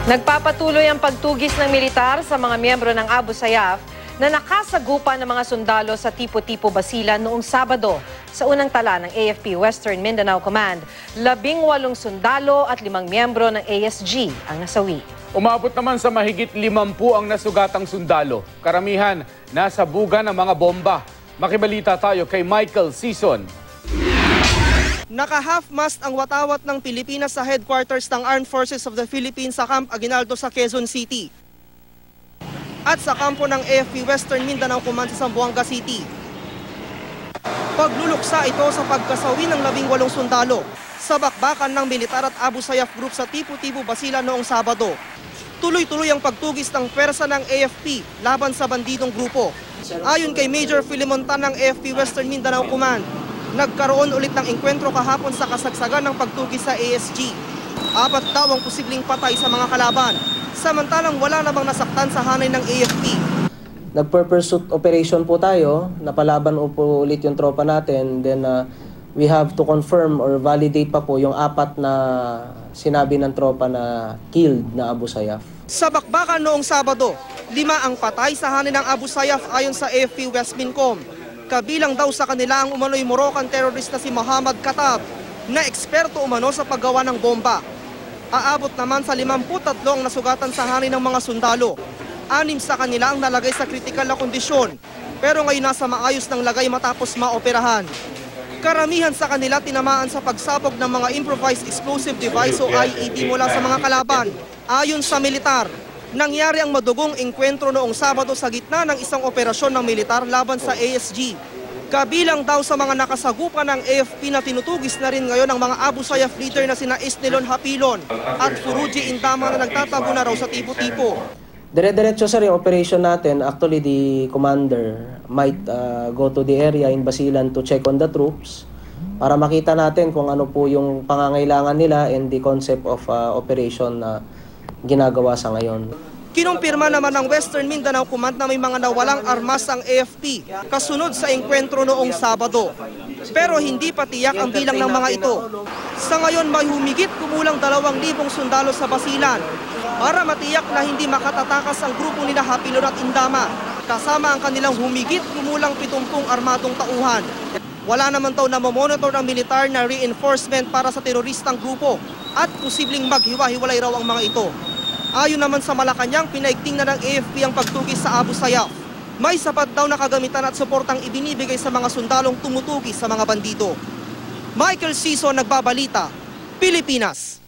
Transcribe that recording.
Nagpapatuloy ang pagtugis ng militar sa mga miyembro ng Abu Sayyaf na nakasagupa ng mga sundalo sa Tipo-Tipo Basilan noong Sabado. Sa unang tala ng AFP Western Mindanao Command, 18 sundalo at 5 miyembro ng ASG ang nasawi. Umabot naman sa mahigit 50 ang nasugatang sundalo. Karamihan nasa buga ng mga bomba. Makibalita tayo kay Michael Sison. Naka-half-mast ang watawat ng Pilipinas sa headquarters ng Armed Forces of the Philippines sa Camp Aguinaldo sa Quezon City at sa kampo ng AFP Western Mindanao Command sa Zamboanga City. Pagluluksa ito sa pagkasawi ng 18 sundalo sa bakbakan ng militar at Abu Sayyaf Group sa Tipo-Tipo Basilan noong Sabado. Tuloy-tuloy ang pagtugis ng pwersa ng AFP laban sa bandidong grupo. Ayon kay Major Filimon Tan ng AFP Western Mindanao Command, nagkaroon ulit ng engkwentro kahapon sa kasagsagan ng pagtugis sa ASG. 4 daw ang posibleng patay sa mga kalaban, samantalang wala namang nasaktan sa hanay ng AFP. Nag-pursuit operation po tayo, napalaban po ulit yung tropa natin, then we have to confirm or validate pa po yung 4 na sinabi ng tropa na killed na Abu Sayyaf. Sa bakbakan noong Sabado, 5 ang patay sa hanay ng Abu Sayyaf ayon sa AFP West Mincom. Kabilang daw sa kanila ang umano'y Moroccan terrorist na si Muhammad Katab na eksperto umano sa paggawa ng bomba. Aabot naman sa 53 ang nasugatan sa hanay ng mga sundalo. 6 sa kanila ang nalagay sa kritikal na kondisyon, pero ngayon nasa maayos ng lagay matapos maoperahan. Karamihan sa kanila tinamaan sa pagsabog ng mga improvised explosive device o IED mula sa mga kalaban. Ayon sa militar, nangyari ang madugong engkwentro noong Sabado sa gitna ng isang operasyon ng militar laban sa ASG. Kabilang daw sa mga nakasagupa ng AFP na tinutugis na rin ngayon ang mga Abu Sayyaf leader na sina Isnilon Hapilon at Furuji Indama na nagtatago na raw sa Tipo-Tipo. Dire-diretso sir yung operation natin. Actually, the commander might go to the area in Basilan to check on the troops para makita natin kung ano po yung pangangailangan nila and the concept of operation na ginagawa sa ngayon. Kinumpirma naman ng Western Mindanao Command na may mga nawalang armas ang AFP kasunod sa engkwentro noong Sabado. Pero hindi pa tiyak ang bilang ng mga ito. Sa ngayon may humigit kumulang 2,000 sundalo sa Basilan para matiyak na hindi makatatakas ang grupo nila Hapilon at Indama, kasama ang kanilang humigit kumulang 70 armadong tauhan. Wala naman daw na mamonitor ng militar na reinforcement para sa teroristang grupo at posibleng maghiwa-hiwalay raw ang mga ito. Ayon naman sa Malacanang, pinaigting na ng AFP ang pagtugis sa Abu Sayyaf. May sapat daw na kagamitan at suportang ibinibigay sa mga sundalong tumutugis sa mga bandido. Michael Sison, nagbabalita, Pilipinas.